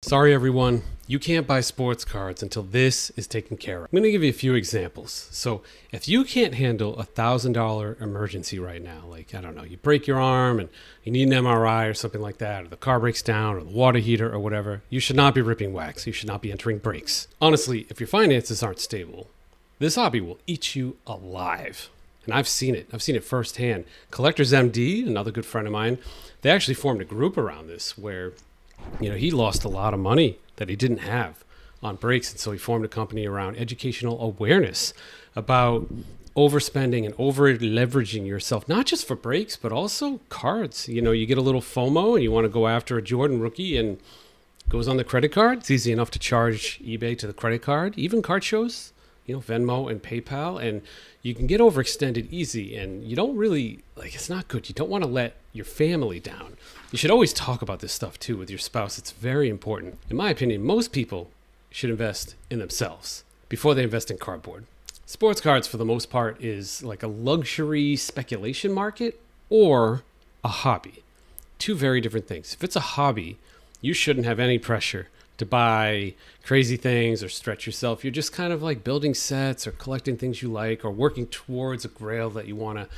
Sorry everyone, you can't buy sports cards until this is taken care of. I'm going to give you a few examples. So if you can't handle $1,000 emergency right now, like, I don't know, you break your arm and you need an MRI or something like that, or the car breaks down or the water heater or whatever, you should not be ripping wax. You should not be entering breaks. Honestly, if your finances aren't stable, this hobby will eat you alive. And I've seen it. I've seen it firsthand. Collectors MD, another good friend of mine, they actually formed a group around this where he lost a lot of money that he didn't have on breaks. And so he formed a company around educational awareness about overspending and over leveraging yourself, not just for breaks, but also cards. You get a little FOMO and you want to go after a Jordan rookie and it goes on the credit card. It's easy enough to charge eBay to the credit card, even card shows, Venmo and PayPal, and you can get overextended easy, and you don't really, it's not good. You don't want to let your family down. You should always talk about this stuff too with your spouse. It's very important. In my opinion, most people should invest in themselves before they invest in cardboard. Sports cards, for the most part, is like a luxury speculation market or a hobby. Two very different things. If it's a hobby, you shouldn't have any pressure to buy crazy things or stretch yourself. You're just kind of like building sets or collecting things you like or working towards a grail that you want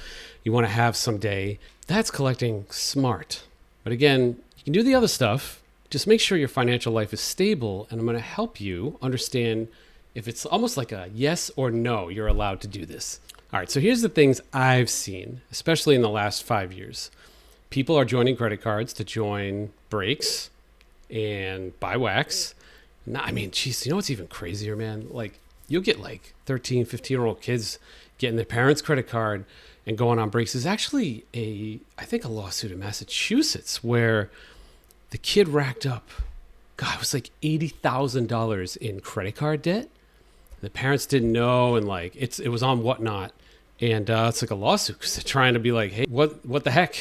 to have someday. That's collecting smart. But again, you can do the other stuff. Just make sure your financial life is stable, and I'm going to help you understand if it's almost like a yes or no, you're allowed to do this. All right, so here's the things I've seen, especially in the last 5 years. People are joining credit cards to join breaks and buy wax. Geez, you know what's even crazier, man? You'll get 13, 15-year-old kids getting their parents' credit card and going on breaks. There's actually I think a lawsuit in Massachusetts where the kid racked up, it was like $80,000 in credit card debt. The parents didn't know, and it was on Whatnot. And it's like a lawsuit because they're trying to be like, hey, what the heck?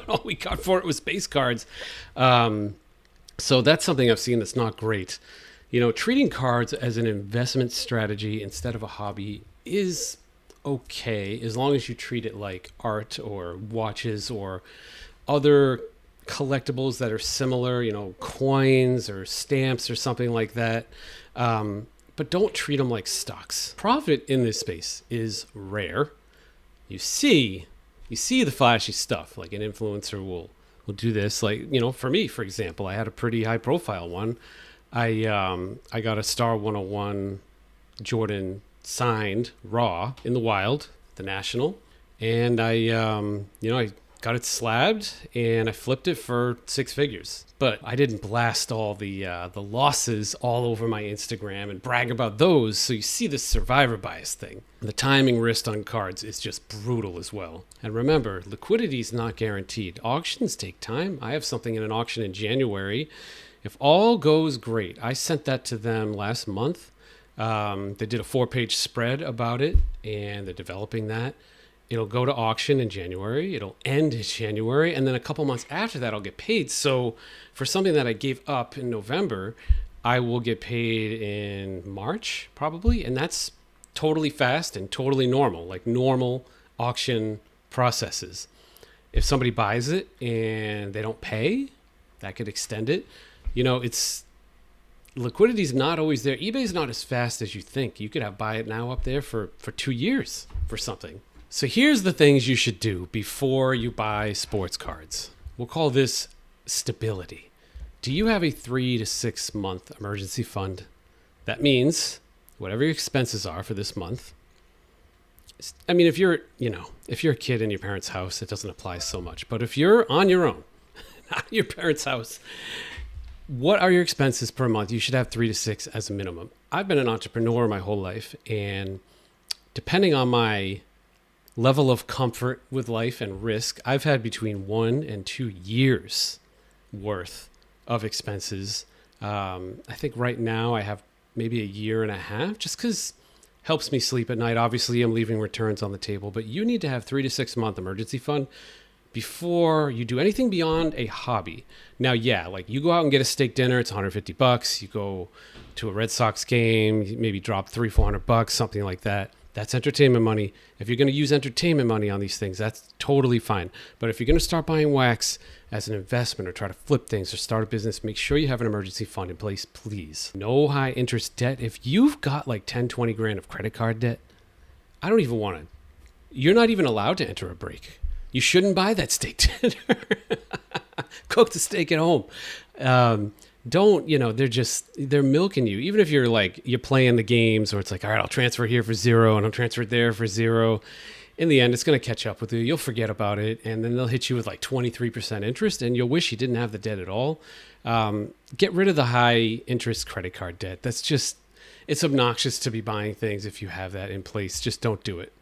All we got for it was base cards. So that's something I've seen that's not great. Treating cards as an investment strategy instead of a hobby is okay, as long as you treat it like art or watches or other collectibles that are similar, coins or stamps or something like that. But don't treat them like stocks. Profit in this space is rare. You see the flashy stuff, like an influencer will do this. For me, for example, I had a pretty high profile one. I got a Star 101 Jordan signed raw in the wild, the National, and I got it slabbed and I flipped it for 6 figures. But I didn't blast all the losses all over my Instagram and brag about those. So you see this survivor bias thing. The timing risk on cards is just brutal as well. And remember, liquidity is not guaranteed. Auctions take time. I have something in an auction in January. If all goes great, I sent that to them last month. They did a 4-page spread about it, and they're developing that. It'll go to auction in January. It'll end in January. And then a couple months after that, I'll get paid. So for something that I gave up in November, I will get paid in March, probably. And that's totally fast and totally normal, like normal auction processes. If somebody buys it and they don't pay, that could extend it. Liquidity is not always there. eBay's not as fast as you think. You could have buy it now up there for 2 years for something. So here's the things you should do before you buy sports cards. We'll call this stability. Do you have a 3 to 6 month emergency fund? That means whatever your expenses are for this month. If you're a kid in your parents' house, it doesn't apply so much. But if you're on your own, not in your parents' house, what are your expenses per month? You should have 3 to 6 as a minimum. I've been an entrepreneur my whole life, and depending on my level of comfort with life and risk, I've had between 1 and 2 years worth of expenses. I think right now I have maybe a year and a half, just because helps me sleep at night. Obviously, I'm leaving returns on the table, but you need to have 3 to 6 month emergency fund before you do anything beyond a hobby. Now, you go out and get a steak dinner, it's $150. You go to a Red Sox game, you maybe drop $300-$400, something like that. That's entertainment money. If you're going to use entertainment money on these things, that's totally fine. But if you're going to start buying wax as an investment or try to flip things or start a business, make sure you have an emergency fund in place, please. No high interest debt. If you've got like 10, 20 grand of credit card debt, I don't even want to. You're not even allowed to enter a break. You shouldn't buy that steak dinner. Cook the steak at home. They're milking you. Even if you're playing the games or it's like, all right, I'll transfer here for $0 and I'll transfer there for $0. In the end, it's going to catch up with you. You'll forget about it. And then they'll hit you with like 23% interest and you'll wish you didn't have the debt at all. Get rid of the high interest credit card debt. It's obnoxious to be buying things if you have that in place. Just don't do it.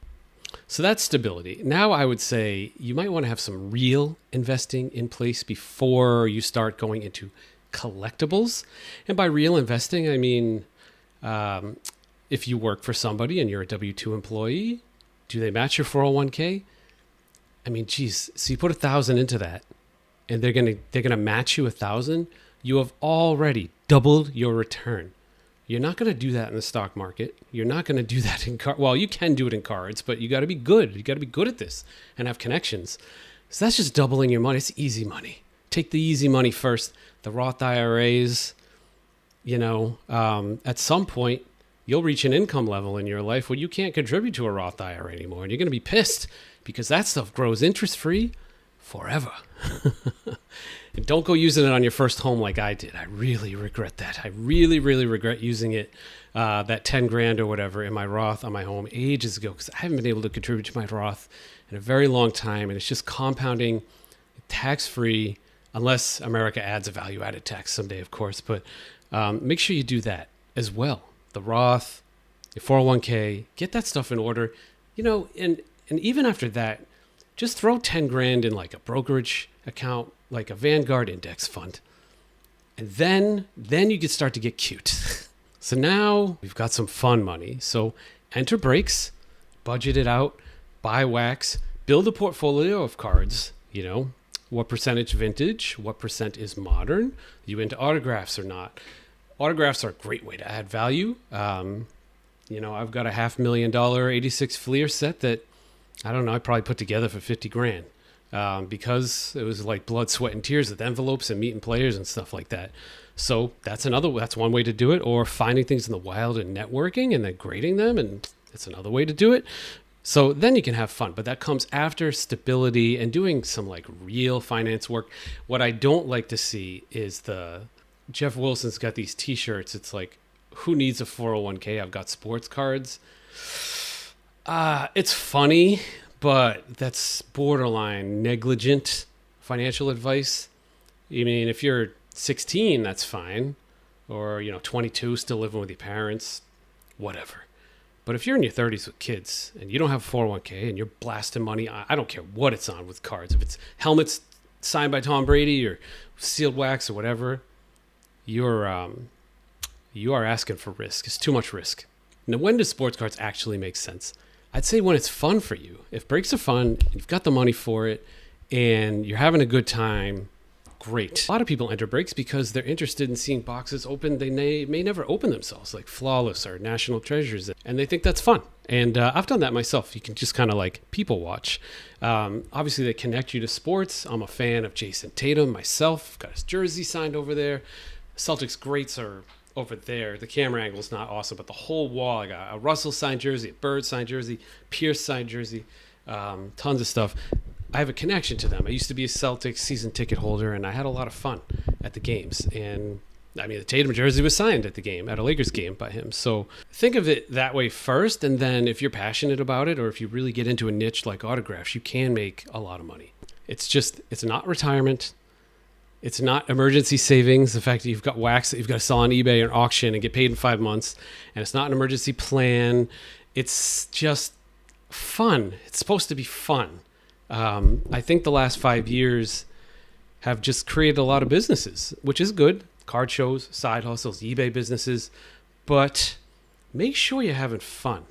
So that's stability. Now I would say you might want to have some real investing in place before you start going into collectibles. And by real investing, I mean, if you work for somebody and you're a W-2 employee, do they match your 401k? I mean, geez, so you put $1,000 into that and they're going to match you $1,000. You have already doubled your return. You're not going to do that in the stock market. You're not going to do that in cards. Well, you can do it in cards, but you got to be good. You got to be good at this and have connections. So that's just doubling your money. It's easy money. Take the easy money first. The Roth IRAs, at some point, you'll reach an income level in your life where you can't contribute to a Roth IRA anymore. And you're going to be pissed because that stuff grows interest-free forever. And don't go using it on your first home like I did. I really regret that. I really, really regret using it, that 10 grand or whatever in my Roth on my home ages ago because I haven't been able to contribute to my Roth in a very long time. And it's just compounding tax-free unless America adds a value-added tax someday, of course. But make sure you do that as well. The Roth, your 401k, get that stuff in order. And even after that, just throw 10 grand in like a brokerage account, like a Vanguard index fund. And then you can start to get cute. So now we've got some fun money. So enter breaks, budget it out, buy wax, build a portfolio of cards, what percentage vintage, what percent is modern, you into autographs or not. Autographs are a great way to add value. I've got a $500,000 86 Fleer set that, I don't know, I probably put together for 50 grand. Because it was like blood, sweat, and tears with envelopes and meeting players and stuff like that. So that's one way to do it. Or finding things in the wild and networking and then grading them, and it's another way to do it. So then you can have fun, but that comes after stability and doing some like real finance work. What I don't like to see is Jeff Wilson's got these t-shirts. It's like, who needs a 401k? I've got sports cards. It's funny, but that's borderline negligent financial advice. I mean, if you're 16, that's fine. Or, 22, still living with your parents, whatever. But if you're in your 30s with kids and you don't have a 401k and you're blasting money, I don't care what it's on with cards. If it's helmets signed by Tom Brady or sealed wax or whatever, you are asking for risk. It's too much risk. Now, when do sports cards actually make sense? I'd say when it's fun for you. If breaks are fun, you've got the money for it, and you're having a good time, great. A lot of people enter breaks because they're interested in seeing boxes open they may never open themselves, like Flawless or National Treasures, and they think that's fun. And I've done that myself. You can just kind of like people watch. Obviously, they connect you to sports. I'm a fan of Jason Tatum myself. Got his jersey signed over there. Celtics greats are over there. The camera angle is not awesome, but the whole wall, I got a Russell signed jersey, a Bird signed jersey, Pierce signed jersey, tons of stuff. I have a connection to them. I used to be a Celtics season ticket holder, and I had a lot of fun at the games. And I mean, the Tatum jersey was signed at a Lakers game by him. So think of it that way first, and then if you're passionate about it, or if you really get into a niche like autographs, you can make a lot of money. It's not retirement. It's not emergency savings. The fact that you've got wax that you've got to sell on eBay or auction and get paid in 5 months. And it's not an emergency plan. It's just fun. It's supposed to be fun. I think the last 5 years have just created a lot of businesses, which is good. Card shows, side hustles, eBay businesses. But make sure you're having fun.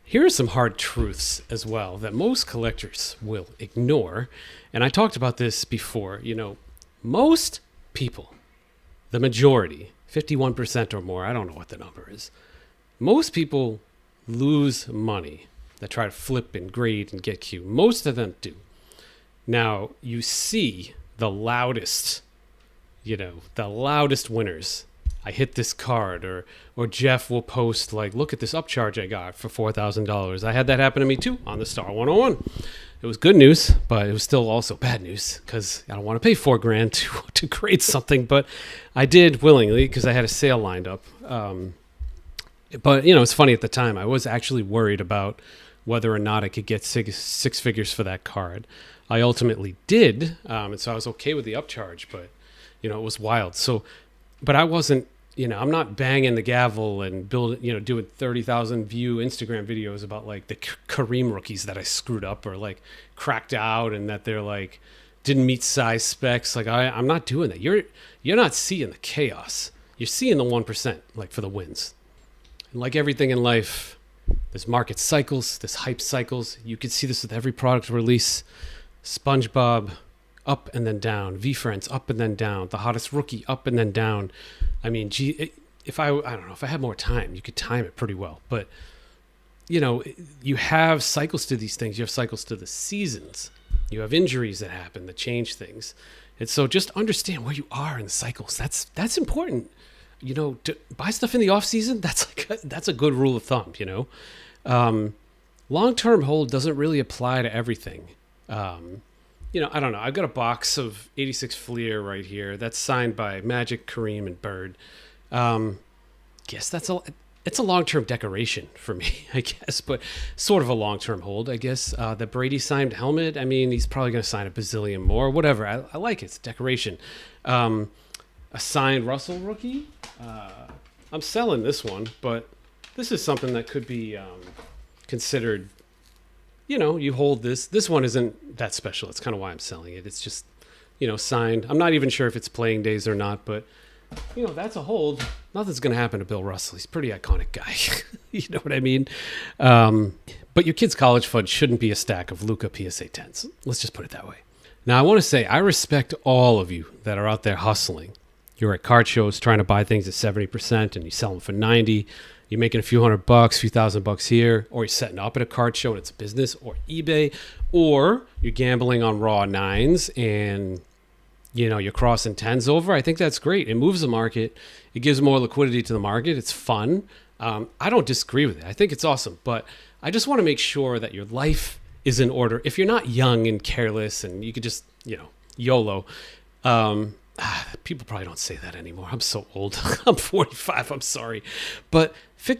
Here are some hard truths as well that most collectors will ignore. And I talked about this before. Most people, the majority, 51% or more, I don't know what the number is. Most people lose money that try to flip and grade and get cute. Most of them do. Now, you see the loudest, the loudest winners. I hit this card, or Jeff will post like, look at this upcharge I got for $4,000. I had that happen to me too on the Star 101. It was good news, but it was still also bad news because I don't want to pay $4,000 to grade something, but I did willingly because I had a sale lined up. But it's funny, at the time I was actually worried about whether or not I could get six figures for that card. I ultimately did, and so I was okay with the upcharge, but it was wild. So, but I wasn't, I'm not banging the gavel and doing 30,000 view Instagram videos about like the Kareem rookies that I screwed up or like cracked out and that they're like didn't meet size specs. Like I'm not doing that. You're not seeing the chaos. You're seeing the 1%, like for the wins. And like everything in life, there's market cycles, there's hype cycles. You can see this with every product release. SpongeBob, up and then down. V-Friends, up and then down. The hottest rookie, up and then down. I mean, if I don't know, if I had more time, you could time it pretty well. But, you have cycles to these things. You have cycles to the seasons. You have injuries that happen that change things. And so just understand where you are in the cycles. That's important. To buy stuff in the off season, that's a good rule of thumb, long-term hold doesn't really apply to everything. I don't know. I've got a box of 86 Fleer right here. That's signed by Magic, Kareem, and Bird. Guess it's a long-term decoration for me, I guess, but sort of a long-term hold, I guess. The Brady signed helmet, I mean, he's probably going to sign a bazillion more, whatever. I like it. It's a decoration. A signed Russell rookie. I'm selling this one, but this is something that could be considered. You hold this. This one isn't that special. It's kind of why I'm selling it. It's just, signed. I'm not even sure if it's playing days or not, but, that's a hold. Nothing's going to happen to Bill Russell. He's a pretty iconic guy. You know what I mean? But your kid's college fund shouldn't be a stack of Luka PSA 10s. Let's just put it that way. Now, I want to say I respect all of you that are out there hustling. You're at card shows trying to buy things at 70% and you sell them for 90. You're making a few $100, few $1,000 here, or you're setting up at a card show and it's a business, or eBay, or you're gambling on raw nines and you're crossing 10s over. I think that's great. It moves the market. It gives more liquidity to the market. It's fun. I don't disagree with it. I think it's awesome, but I just want to make sure that your life is in order. If you're not young and careless and you could just, YOLO, people probably don't say that anymore. I'm so old. I'm 45. I'm sorry. But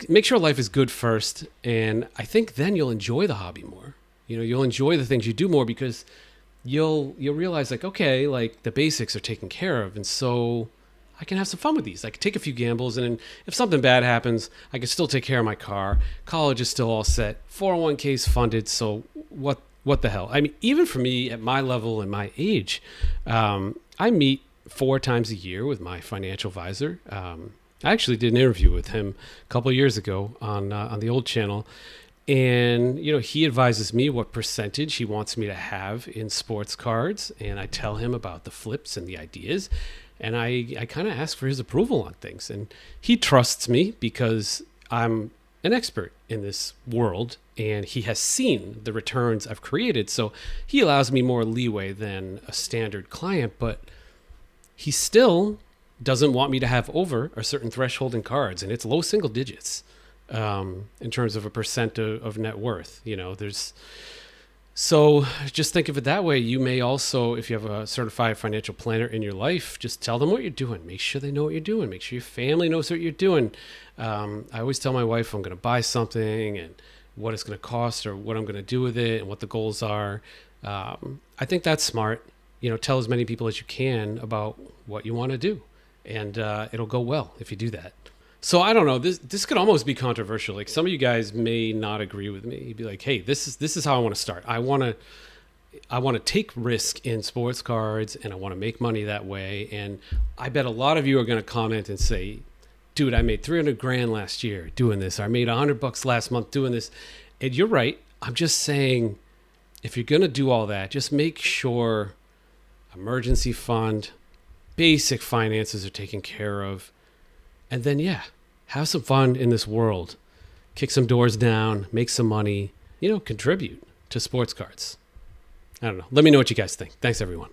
make sure life is good first. And I think then you'll enjoy the hobby more. You'll enjoy the things you do more because you'll realize like, okay, like the basics are taken care of. And so I can have some fun with these. I can take a few gambles. And then if something bad happens, I can still take care of my car. College is still all set. 401k is funded. So what the hell? I mean, even for me at my level and my age, I meet 4 times a year with my financial advisor. I actually did an interview with him a couple of years ago on the old channel. And, he advises me what percentage he wants me to have in sports cards. And I tell him about the flips and the ideas. And I kind of ask for his approval on things. And he trusts me because I'm an expert in this world. And he has seen the returns I've created. So he allows me more leeway than a standard client. But he still doesn't want me to have over a certain threshold in cards, and it's low single digits in terms of a percent of net worth. So just think of it that way. You may also, if you have a certified financial planner in your life, just tell them what you're doing. Make sure they know what you're doing. Make sure your family knows what you're doing. I always tell my wife I'm going to buy something and what it's going to cost or what I'm going to do with it and what the goals are. I think that's smart. Tell as many people as you can about what you want to do, and it'll go well if you do that. So I don't know. This could almost be controversial. Like some of you guys may not agree with me. You'd be like, "Hey, this is how I want to start. I want to take risk in sports cards, and I want to make money that way." And I bet a lot of you are going to comment and say, "Dude, I made $300,000 last year doing this. Or I made $100 last month doing this." And you're right. I'm just saying, if you're going to do all that, just make sure emergency fund, basic finances are taken care of. And then, have some fun in this world. kick some doors down, make some money, contribute to sports cards. I don't know. Let me know what you guys think. Thanks, everyone.